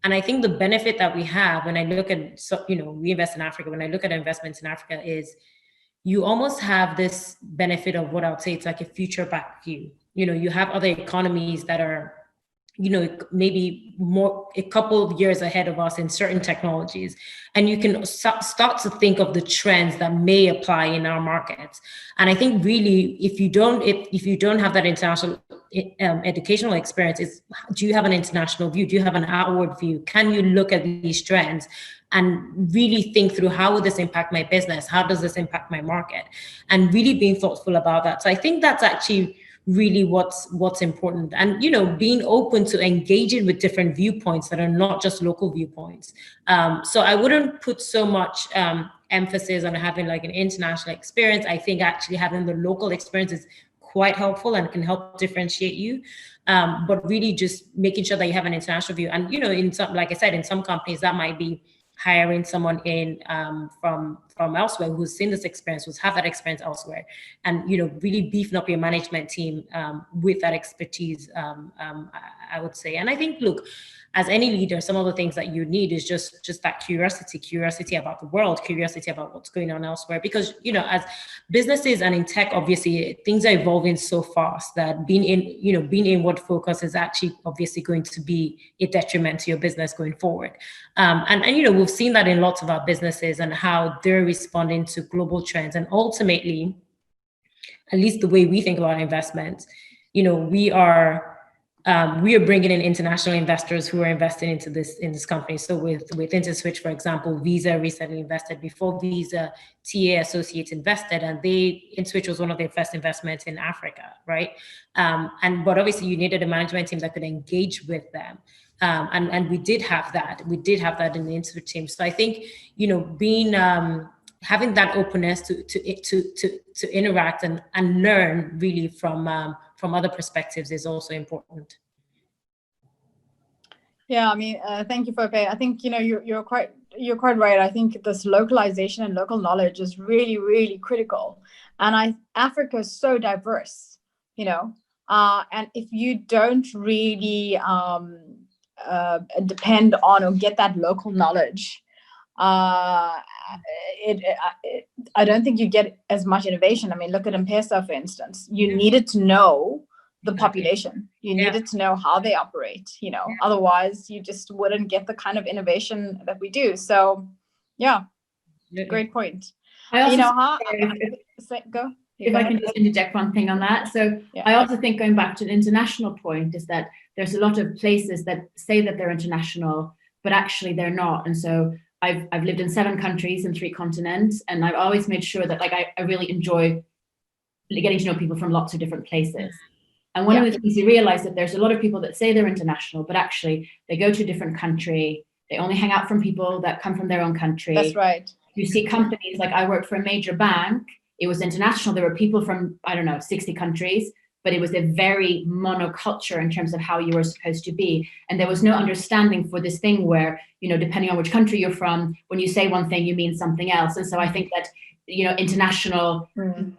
Speaker 5: And I think the benefit that we have when I look at, we invest in Africa, when I look at investments in Africa, is you almost have this benefit of what I would say it's like a future back view. You have other economies that are, maybe a couple of years ahead of us in certain technologies. And you can start to think of the trends that may apply in our markets. And I think really, if you don't have that international educational experience, do you have an international view? Do you have an outward view? Can you look at these trends and really think through, how will this impact my business? How does this impact my market? And really being thoughtful about that. So I think that's actually really what's important, and being open to engaging with different viewpoints that are not just local viewpoints. So I wouldn't put so much emphasis on having like an international experience. I think actually having the local experience is quite helpful and can help differentiate you, but really just making sure that you have an international view. And in some, like I said, in some companies that might be hiring someone in from from elsewhere, who's seen this experience, who's had that experience elsewhere, and, you know, really beefing up your management team with that expertise, I would say. And I think, look, as any leader, some of the things that you need is just that curiosity about the world, curiosity about what's going on elsewhere. Because, you know, as businesses and in tech, obviously things are evolving so fast that being inward focused is actually obviously going to be a detriment to your business going forward. And you know, we've seen that in lots of our businesses and how they're responding to global trends. And ultimately, at least the way we think about investments, you know, we are bringing in international investors who are investing in this company. So with Interswitch, for example, Visa recently invested. Before Visa, TA Associates invested, and Interswitch was one of their first investments in Africa, right? But obviously you needed a management team that could engage with them. And we did have that. We did have that in the Interswitch team. So I think, you know, being having that openness to interact and learn really from other perspectives is also important.
Speaker 1: Yeah, I mean, thank you, Fope. I think, you know, you're quite right. I think this localization and local knowledge is really, really critical. And Africa is so diverse, you know, and if you don't really depend on or get that local knowledge, I don't think you get as much innovation. I mean, look at M-Pesa, for instance. You needed to know the population. You needed to know how they operate, you know, otherwise you just wouldn't get the kind of innovation that we do. So yeah, great point.
Speaker 2: I also,
Speaker 1: you know,
Speaker 2: go. If I can just interject one thing on that. So I also think, going back to the international point, is that there's a lot of places that say that they're international, but actually they're not. And so I've lived in 7 countries and 3 continents, and I've always made sure that, like, I really enjoy getting to know people from lots of different places. And one of the things you realize that there's a lot of people that say they're international, but actually they go to a different country. They only hang out from people that come from their own country.
Speaker 1: That's right.
Speaker 2: You see companies, like I worked for a major bank. It was international. There were people from, I don't know, 60 countries, but it was a very monoculture in terms of how you were supposed to be. And there was no understanding for this thing where, you know, depending on which country you're from, when you say one thing, you mean something else. And so I think that, you know, international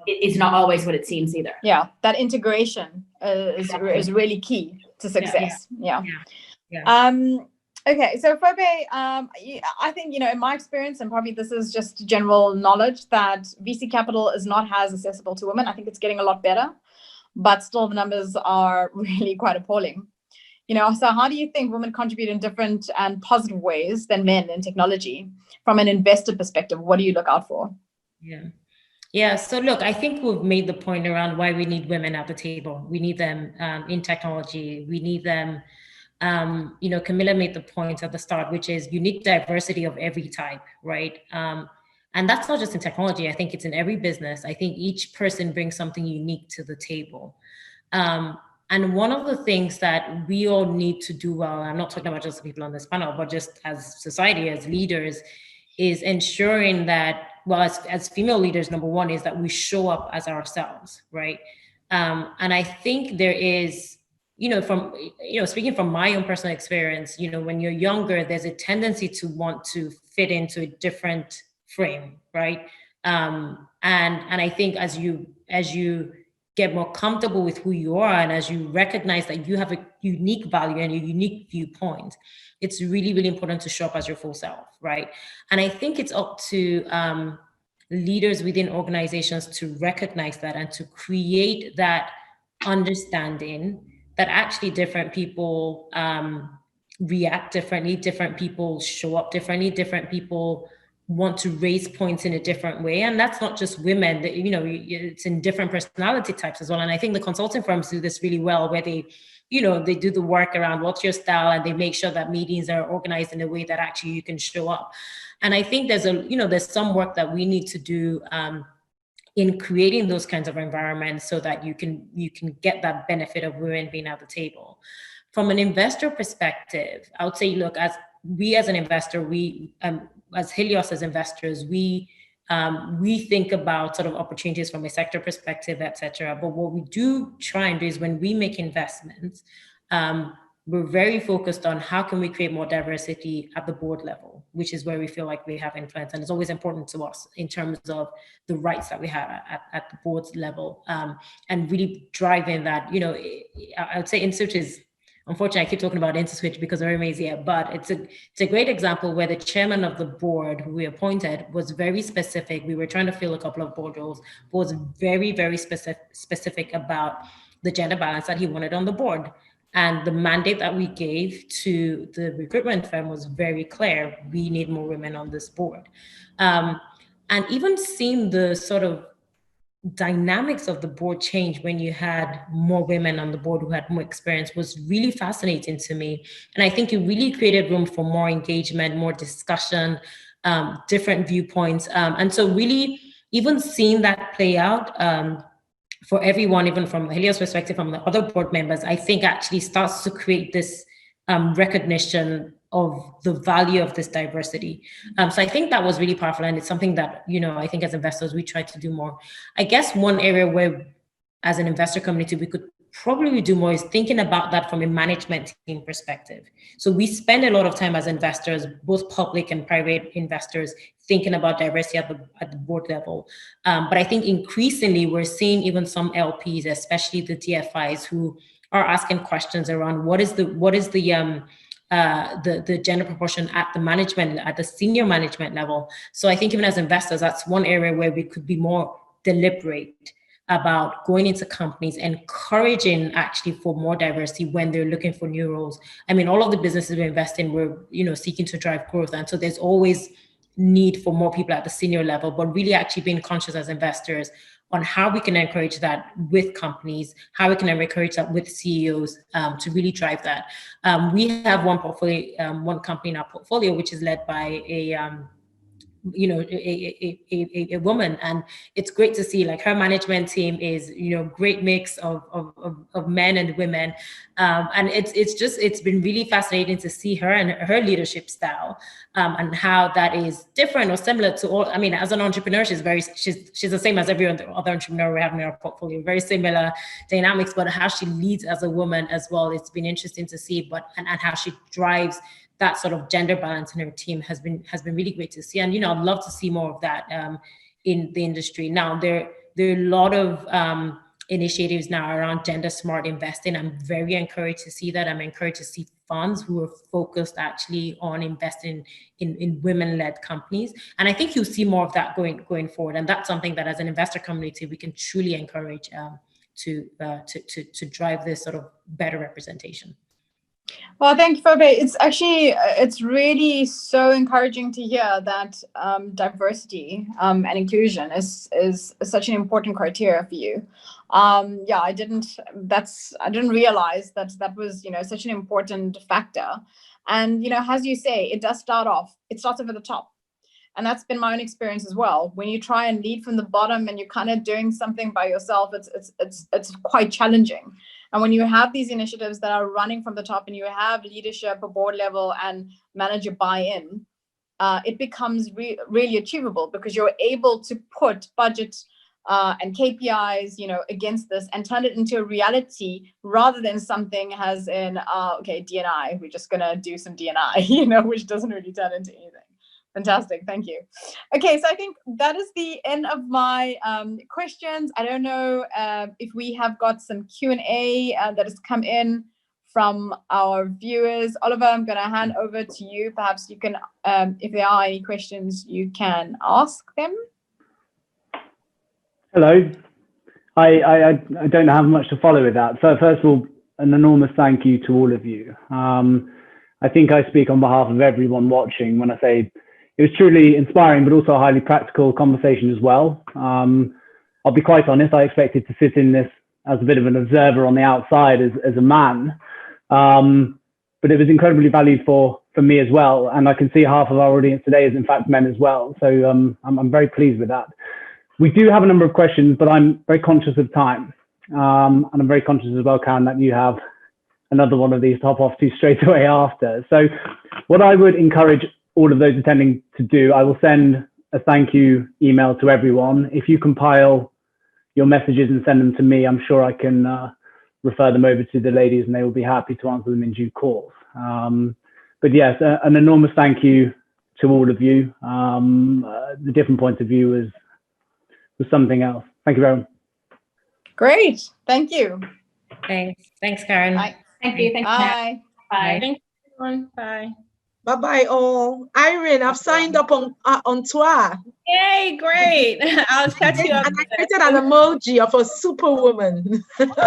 Speaker 2: is not always what it seems either.
Speaker 1: Yeah, that integration is really key to success. Yeah. Okay, so Fope, I think, you know, in my experience, and probably this is just general knowledge, that VC capital is not as accessible to women. I think it's getting a lot better, but still the numbers are really quite appalling. You know, so how do you think women contribute in different and positive ways than men in technology? From an investor perspective, what do you look out for?
Speaker 5: Yeah. So look, I think we've made the point around why we need women at the table. We need them in technology. We need them. You know, Camilla made the point at the start, which is you need diversity of every type, right? And that's not just in technology. I think it's in every business. I think each person brings something unique to the table. And one of the things that we all need to do well, I'm not talking about just the people on this panel, but just as society, as leaders, is ensuring that, well, as female leaders, number one is that we show up as ourselves, right? And I think there is, you know, from, you know, speaking from my own personal experience, you know, when you're younger, there's a tendency to want to fit into a different frame, right? And I think as you get more comfortable with who you are, and as you recognize that you have a unique value and a unique viewpoint, it's really, really important to show up as your full self, right? And I think it's up to leaders within organizations to recognize that and to create that understanding that actually different people react differently, different people show up differently, different people want to raise points in a different way. And that's not just women, that, you know, it's in different personality types as well. And I think the consulting firms do this really well, where they, you know, they do the work around what's your style, and they make sure that meetings are organized in a way that actually you can show up. And I think there's some work that we need to do in creating those kinds of environments so that you can get that benefit of women being at the table. From an investor perspective, I would say, look, as an investor, as Helios as investors, we think about sort of opportunities from a sector perspective, et cetera. But what we do try and do is, when we make investments, we're very focused on how can we create more diversity at the board level, which is where we feel like we have influence. And it's always important to us in terms of the rights that we have at the board level, and really driving that. You know, I would say Interswitch is, unfortunately, I keep talking about Interswitch because Oremeyi is here, but it's a great example where the chairman of the board who we appointed was very specific. We were trying to fill a couple of board roles, but was very, very specific about the gender balance that he wanted on the board. And the mandate that we gave to the recruitment firm was very clear. We need more women on this board. And even seeing the sort of dynamics of the board change when you had more women on the board who had more experience was really fascinating to me. And I think it really created room for more engagement, more discussion, different viewpoints. And so really even seeing that play out, for everyone, even from the Helios perspective, from the other board members, I think actually starts to create this recognition of the value of this diversity. So I think that was really powerful, and it's something that, you know, I think as investors, we try to do more. I guess one area where, as an investor community, we could probably do more is thinking about that from a management team perspective. So we spend a lot of time as investors, both public and private investors, thinking about diversity at the board level. But I think increasingly we're seeing even some LPs, especially the DFIs, who are asking questions around what is the gender proportion at the management, at the senior management level. So I think even as investors, that's one area where we could be more deliberate about going into companies, encouraging actually for more diversity when they're looking for new roles. I mean, all of the businesses we invest in, we're, you know, seeking to drive growth. And so there's always need for more people at the senior level, but really actually being conscious as investors on how we can encourage that with companies, how we can encourage that with CEOs, to really drive that. We have one portfolio, one company in our portfolio, which is led by a woman, and it's great to see, like, her management team is, you know, great mix of men and women, and it's been really fascinating to see her and her leadership style, and how that is different or similar to all. I mean, as an entrepreneur, she's the same as every other entrepreneur we have in our portfolio, very similar dynamics, but how she leads as a woman as well, it's been interesting to see, and how she drives that sort of gender balance in her team has been really great to see. And, you know, I'd love to see more of that in the industry. Now, there are a lot of initiatives now around gender smart investing. I'm very encouraged to see that. I'm encouraged to see funds who are focused actually on investing in women-led companies. And I think you'll see more of that going forward. And that's something that as an investor community, we can truly encourage to drive this sort of better representation.
Speaker 1: Well, thank you, Fope. It's really so encouraging to hear that diversity and inclusion is such an important criteria for you. I didn't realize that was, you know, such an important factor. And, you know, as you say, it starts off at the top. And that's been my own experience as well. When you try and lead from the bottom and you're kind of doing something by yourself, it's quite challenging. And when you have these initiatives that are running from the top and you have leadership at board level and manager buy-in, it becomes really achievable, because you're able to put budget and KPIs, you know, against this and turn it into a reality, rather than something as in, okay, D&I, we're just going to do some D&I, you know, which doesn't really turn into anything. Fantastic, thank you. Okay, so I think that is the end of my questions. I don't know if we have got some Q&A that has come in from our viewers. Oliver, I'm going to hand over to you. Perhaps you can, if there are any questions, you can ask them.
Speaker 6: Hello. I don't have much to follow with that. So first of all, an enormous thank you to all of you. I think I speak on behalf of everyone watching when I say it was truly inspiring, but also a highly practical conversation as well. I'll be quite honest, I expected to sit in this as a bit of an observer on the outside as a man, but it was incredibly valued for me as well. And I can see half of our audience today is in fact men as well. So I'm very pleased with that. We do have a number of questions, but I'm very conscious of time. And I'm very conscious as well, Karen, that you have another one of these to hop off to straight away after. So what I would encourage all of those attending to do, I will send a thank you email to everyone. If you compile your messages and send them to me, I'm sure I can refer them over to the ladies and they will be happy to answer them in due course. But yes, an enormous thank you to all of you. The different points of view was something else. Thank you very much.
Speaker 1: Great. Thank you.
Speaker 5: Thanks, Karen.
Speaker 1: Bye.
Speaker 2: Thank you. Thank you.
Speaker 1: Bye.
Speaker 2: Bye.
Speaker 4: Thank you, everyone. Bye.
Speaker 3: Bye-bye all. Irene, I've signed up on Twaa.
Speaker 4: Yay, great. I'll chat you up.
Speaker 3: And I created an emoji of a superwoman.
Speaker 4: Thank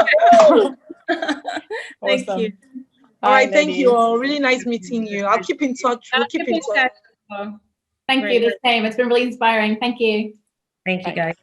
Speaker 1: Awesome.
Speaker 4: you.
Speaker 3: All right,
Speaker 1: Bye,
Speaker 3: thank
Speaker 1: ladies.
Speaker 3: you all. Really nice meeting you. I'll keep in touch. We'll keep in touch.
Speaker 2: Thank you. The same. It's been really inspiring. Thank you.
Speaker 5: Thank you, guys.